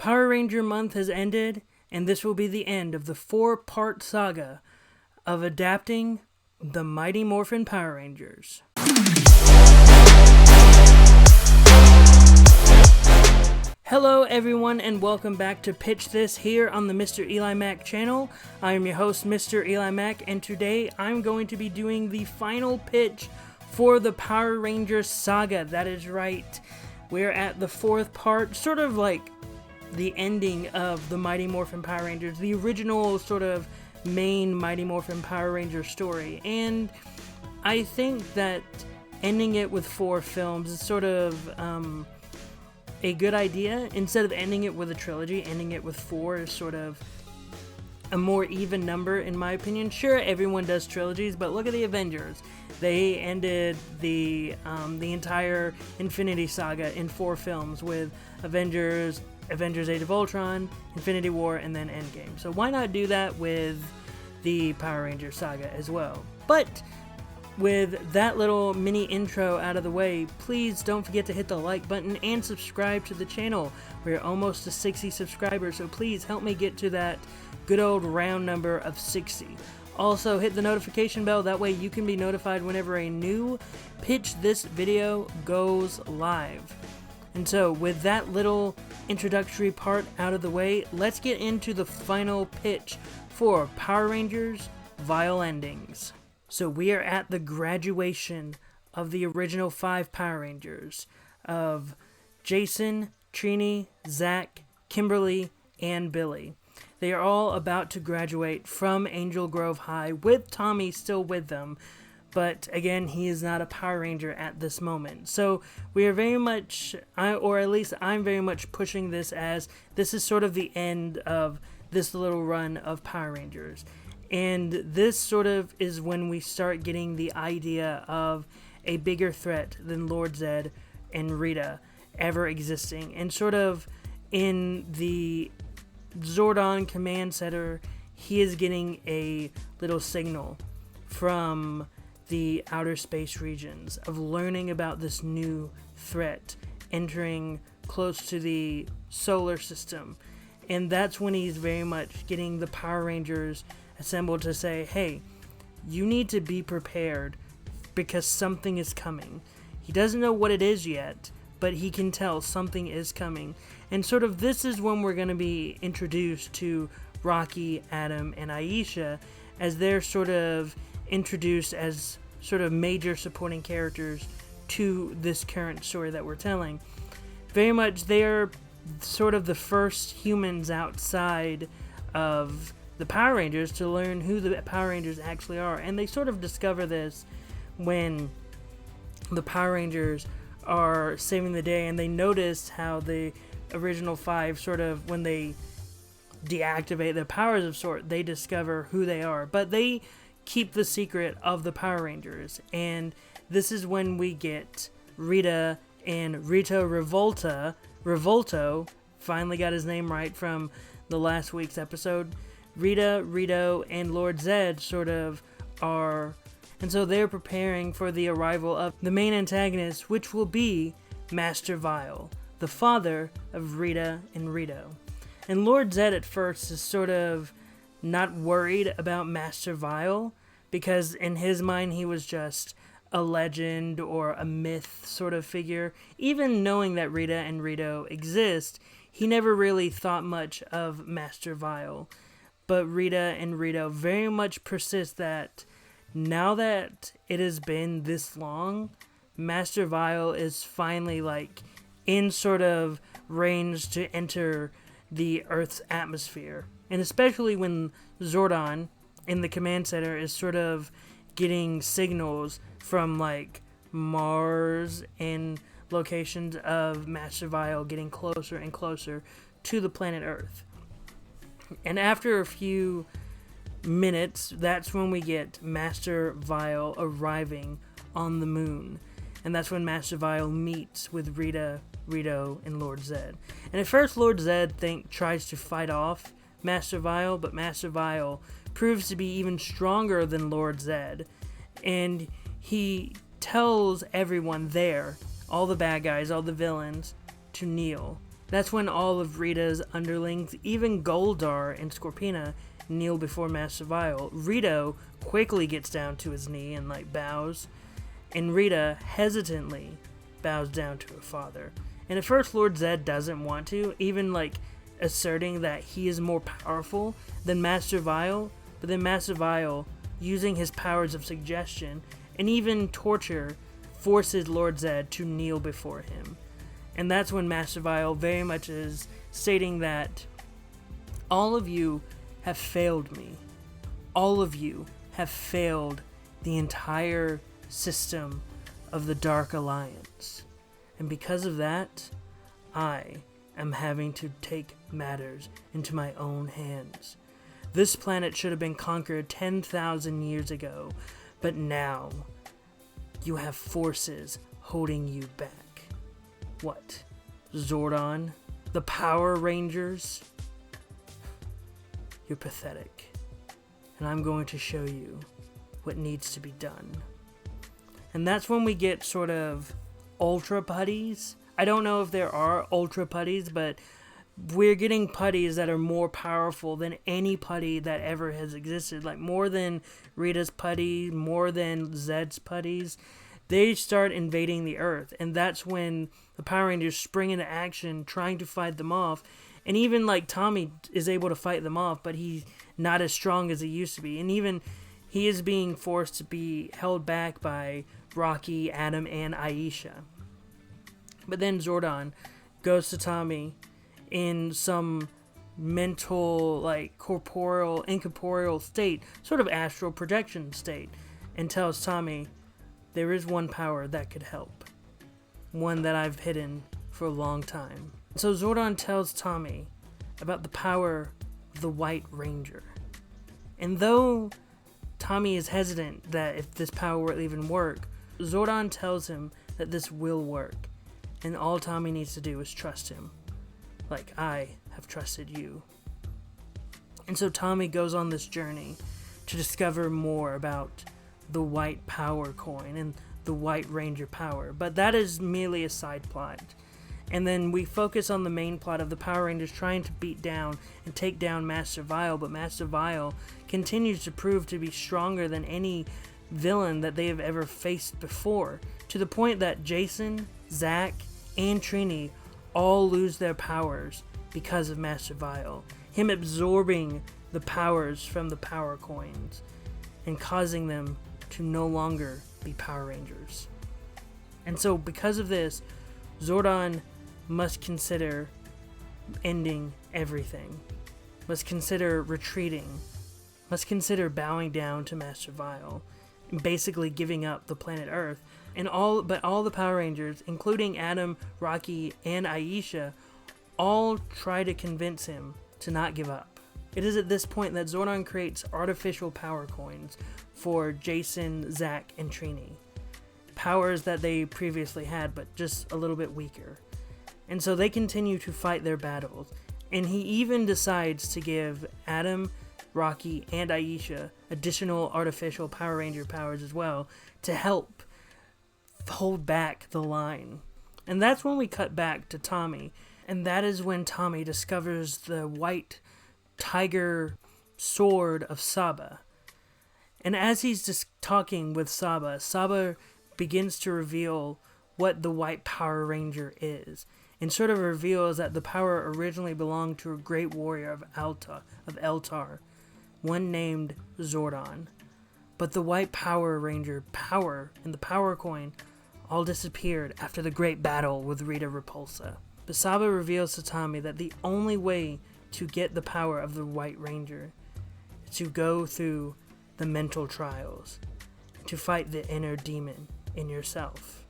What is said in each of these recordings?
Power Ranger month has ended, and this will be the end of the 4-part saga of adapting the Mighty Morphin Power Rangers. Hello everyone and welcome back to Pitch This here on the MrEliMac channel. I am your host MrEliMac, and today I'm going to be doing the final pitch for the Power Rangers saga. That is right. We're at the 4th part, sort of like the ending of the Mighty Morphin Power Rangers, the original sort of main Mighty Morphin Power Ranger story. And I think that ending it with 4 films is sort of a good idea. Instead of ending it with a trilogy, ending it with 4 is sort of a more even number in my opinion. Sure, everyone does trilogies, but look at the Avengers. They ended the entire Infinity Saga in 4 films with Avengers Age of Ultron, Infinity War, and then Endgame. So why not do that with the Power Ranger saga as well? But with that little mini intro out of the way, please don't forget to hit the like button and subscribe to the channel. We're almost to 60 subscribers, so please help me get to that good old round number of 60. Also, hit the notification bell, that way you can be notified whenever a new Pitch This video goes live. And so, with that little introductory part out of the way, let's get into the final pitch for Power Rangers Vile Endings. So we are at the graduation of the original 5 Power Rangers of Jason, Trini, Zach, Kimberly, and Billy. They are all about to graduate from Angel Grove High with Tommy still with them. But again, he is not a Power Ranger at this moment. So we are very much, or at least I'm very much pushing this as this is sort of the end of this little run of Power Rangers. And this sort of is when we start getting the idea of a bigger threat than Lord Zed and Rita ever existing. And sort of in the Zordon Command Center, he is getting a little signal from the outer space regions of learning about this new threat entering close to the solar system. And that's when he's very much getting the Power Rangers assembled to say, hey, you need to be prepared because something is coming. He doesn't know what it is yet, but he can tell something is coming. And sort of this is when we're going to be introduced to Rocky, Adam, and Aisha, as they're sort of introduced as sort of major supporting characters to this current story that we're telling. Very much they're sort of the first humans outside of the Power Rangers to learn who the Power Rangers actually are. And they sort of discover this when the Power Rangers are saving the day, and they notice how the original 5 sort of, when they deactivate their powers of sort, they discover who they are. But they keep the secret of the Power Rangers, and this is when we get Rita and Rito Revolto, finally got his name right from the last week's episode. Rita, Rito, and Lord Zed sort of are, and so they're preparing for the arrival of the main antagonist, which will be Master Vile, the father of Rita and Rito. And Lord Zed at first is sort of not worried about Master Vile, because in his mind he was just a legend or a myth sort of figure. Even knowing that Rita and Rito exist, he never really thought much of Master Vile. But Rita and Rito very much persist that now that it has been this long, Master Vile is finally like in sort of range to enter the Earth's atmosphere. And especially when Zordon in the command center is sort of getting signals from like Mars and locations of Master Vile getting closer and closer to the planet Earth. And after a few minutes, that's when we get Master Vile arriving on the moon. And that's when Master Vile meets with Rita, Rito, and Lord Zed. And at first Lord Zed tries to fight off Master Vile, but Master Vile proves to be even stronger than Lord Zed. And he tells everyone there, all the bad guys, all the villains, to kneel. That's when all of Rita's underlings, even Goldar and Scorpina, kneel before Master Vile. Rito quickly gets down to his knee and bows, and Rita hesitantly bows down to her father. And at first Lord Zed doesn't want to, even asserting that he is more powerful than Master Vile, but then Master Vile, using his powers of suggestion and even torture, forces Lord Zed to kneel before him. And that's when Master Vile very much is stating that all of you have failed me. All of you have failed the entire system of the Dark Alliance. And because of that, I am having to take matters into my own hands. This planet should have been conquered 10,000 years ago, but now you have forces holding you back. What? Zordon? The Power Rangers? You're pathetic. And I'm going to show you what needs to be done. And that's when we get sort of Ultra Putties. I don't know if there are Ultra Putties, but we're getting putties that are more powerful than any putty that ever has existed. More than Rita's putty, more than Zed's putties. They start invading the Earth, and that's when the Power Rangers spring into action, trying to fight them off. And even Tommy is able to fight them off, but he's not as strong as he used to be. And even he is being forced to be held back by Rocky, Adam, and Aisha. But then Zordon goes to Tommy in some mental, incorporeal state, sort of astral projection state, and tells Tommy, there is one power that could help. One that I've hidden for a long time. So Zordon tells Tommy about the power of the White Ranger. And though Tommy is hesitant that if this power will even work, Zordon tells him that this will work. And all Tommy needs to do is trust him. Like I have trusted you. And so Tommy goes on this journey to discover more about the White Power Coin and the White Ranger power. But that is merely a side plot. And then we focus on the main plot of the Power Rangers trying to beat down and take down Master Vile. But Master Vile continues to prove to be stronger than any villain that they have ever faced before. To the point that Jason, Zach, and Trini all lose their powers because of Master Vile. Him absorbing the powers from the Power Coins and causing them to no longer be Power Rangers. And so because of this, Zordon must consider ending everything, must consider retreating, must consider bowing down to Master Vile, and basically giving up the planet Earth. But all the Power Rangers, including Adam, Rocky, and Aisha, all try to convince him to not give up. It is at this point that Zordon creates artificial power coins for Jason, Zach, and Trini. Powers that they previously had, but just a little bit weaker. And so they continue to fight their battles. And he even decides to give Adam, Rocky, and Aisha additional artificial Power Ranger powers as well to help hold back the line. And that's when we cut back to Tommy. And that is when Tommy discovers the white tiger sword of Saba. And as he's just talking with Saba, Saba begins to reveal what the White Power Ranger is. And sort of reveals that the power originally belonged to a great warrior of Eltar, one named Zordon. But the White Power Ranger power and the power coin all disappeared after the great battle with Rita Repulsa. But Saba reveals to Tommy that the only way to get the power of the White Ranger is to go through the mental trials, to fight the inner demon in yourself.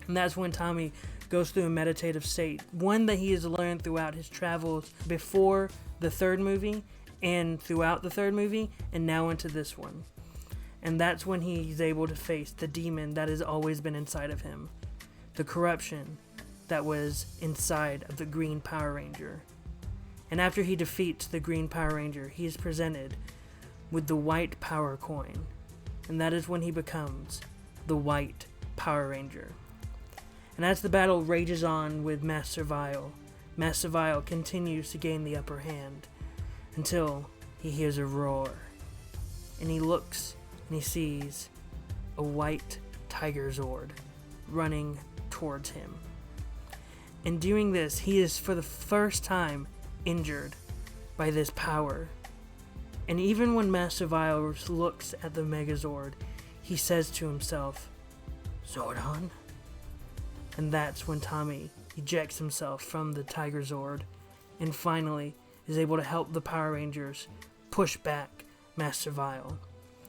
And that's when Tommy goes through a meditative state, one that he has learned throughout his travels before the third movie and throughout the third movie and now into this one. And that's when he's able to face the demon that has always been inside of him, the corruption that was inside of the Green Power Ranger. And after he defeats the Green Power Ranger, he is presented with the White Power Coin, and that is when he becomes the White Power Ranger. And as the battle rages on with Master Vile continues to gain the upper hand until he hears a roar. And he looks and he sees a white Tiger Zord running towards him. In doing this, he is for the first time injured by this power. And even when Master Vile looks at the Megazord, he says to himself, "Zordon?" And that's when Tommy ejects himself from the Tiger Zord and finally is able to help the Power Rangers push back Master Vile.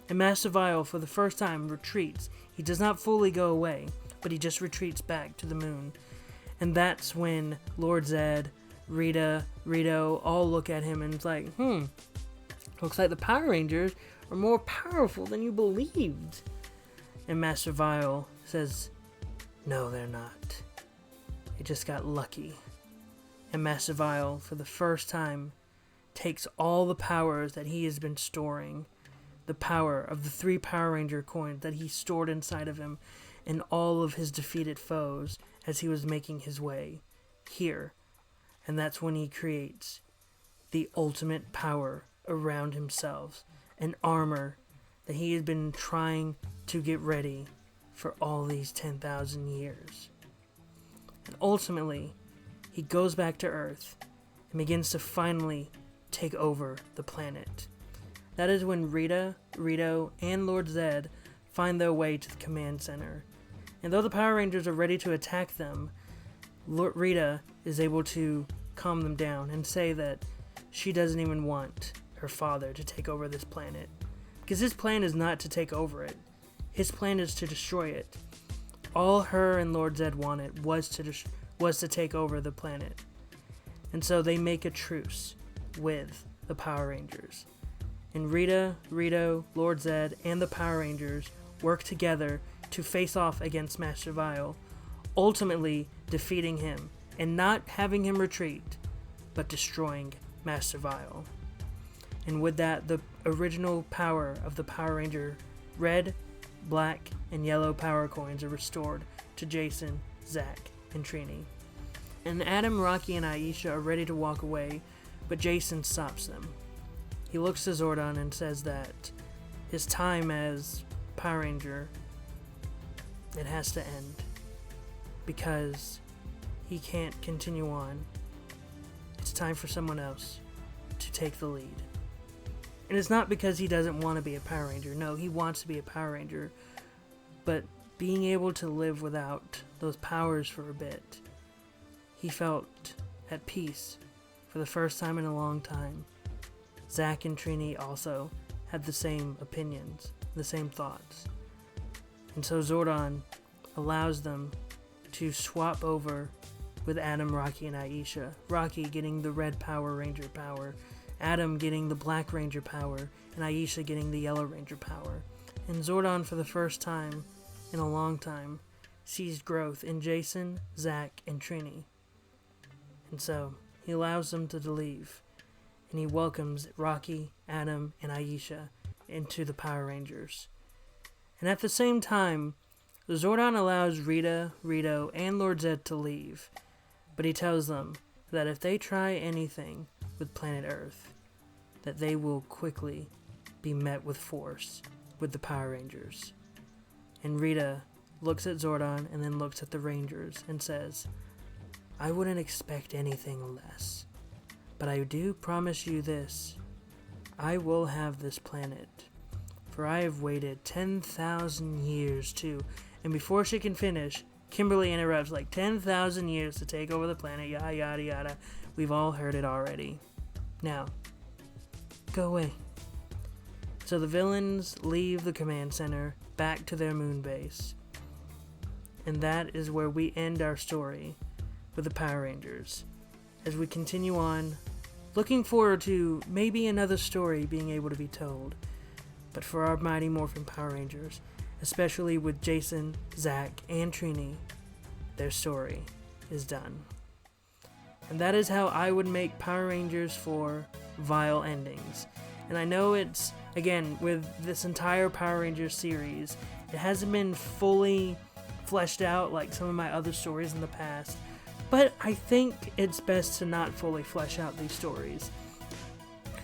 And Master Vile, for the first time, retreats. He does not fully go away, but he just retreats back to the moon. And that's when Lord Zed, Rita, Rito all look at him and it's like, looks like the Power Rangers are more powerful than you believed. And Master Vile says, "No, they're not. They just got lucky." And Master Vile, for the first time, takes all the powers that he has been storing, the power of the 3 Power Ranger coins that he stored inside of him, and all of his defeated foes as he was making his way here. And that's when he creates the ultimate power around himself, an armor that he had been trying to get ready for all these 10,000 years. And ultimately, he goes back to Earth and begins to finally take over the planet. That is when Rita, Rito, and Lord Zed find their way to the command center. And though the Power Rangers are ready to attack them, Rita is able to calm them down and say that she doesn't even want her father to take over this planet. Because his plan is not to take over it. His plan is to destroy it. All her and Lord Zed wanted was to take over the planet. And so they make a truce with the Power Rangers. And Rita, Rito, Lord Zed, and the Power Rangers work together to face off against Master Vile, ultimately defeating him and not having him retreat, but destroying Master Vile. And with that, the original power of the Power Ranger red, black, and yellow power coins are restored to Jason, Zach, and Trini. And Adam, Rocky, and Aisha are ready to walk away, but Jason stops them. He looks to Zordon and says that his time as Power Ranger, it has to end because he can't continue on. It's time for someone else to take the lead. And it's not because he doesn't want to be a Power Ranger. No, he wants to be a Power Ranger. But being able to live without those powers for a bit, he felt at peace for the first time in a long time. Zach and Trini also had the same opinions, the same thoughts. And so Zordon allows them to swap over with Adam, Rocky, and Aisha. Rocky getting the red Power Ranger power, Adam getting the Black Ranger power, and Aisha getting the Yellow Ranger power. And Zordon, for the first time in a long time, sees growth in Jason, Zach, and Trini. And so he allows them to leave, and he welcomes Rocky, Adam, and Aisha into the Power Rangers. And at the same time, Zordon allows Rita, Rito, and Lord Zed to leave, but he tells them that if they try anything with planet Earth, that they will quickly be met with force with the Power Rangers. And Rita looks at Zordon and then looks at the Rangers and says, "I wouldn't expect anything less, but I do promise you this, I will have this planet, for I have waited 10,000 years to," and before she can finish, Kimberly interrupts, like, 10,000 years to take over the planet, yada yada yada. We've all heard it already. Now, go away. So the villains leave the command center back to their moon base. And that is where we end our story with the Power Rangers. As we continue on, looking forward to maybe another story being able to be told. But for our Mighty Morphin Power Rangers, especially with Jason, Zach, and Trini, their story is done. And that is how I would make Power Rangers for Vile endings. And I know it's, again, with this entire Power Rangers series, it hasn't been fully fleshed out like some of my other stories in the past. But I think it's best to not fully flesh out these stories.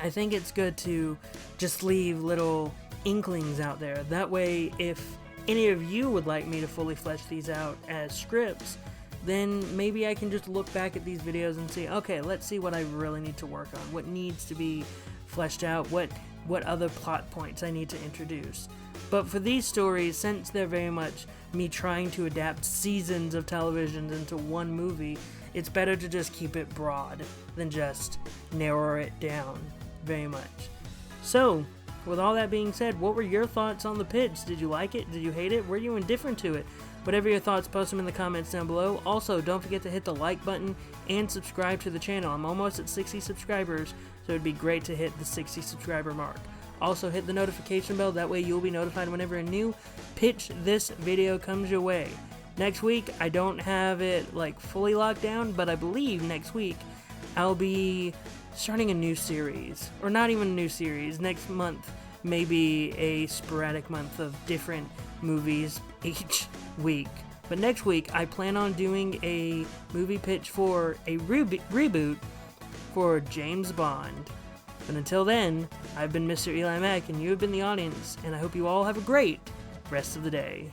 I think it's good to just leave little inklings out there. That way, if any of you would like me to fully flesh these out as scripts, then maybe I can just look back at these videos and see, okay, let's see what I really need to work on, what needs to be fleshed out, what other plot points I need to introduce. But for these stories, since they're very much me trying to adapt seasons of television into one movie, it's better to just keep it broad than just narrow it down very much. So, with all that being said, what were your thoughts on the pitch? Did you like it? Did you hate it? Were you indifferent to it? Whatever your thoughts, post them in the comments down below. Also, don't forget to hit the like button and subscribe to the channel. I'm almost at 60 subscribers, so it'd be great to hit the 60 subscriber mark. Also, hit the notification bell, that way you'll be notified whenever a new Pitch This video comes your way. Next week, I don't have it like fully locked down, but I believe next week I'll be starting a new series. Or not even a new series. Next month, maybe a sporadic month of different movies each week. But next week, I plan on doing a movie pitch for a reboot for James Bond. But until then, I've been Mr. EliMac, and you have been the audience, and I hope you all have a great rest of the day.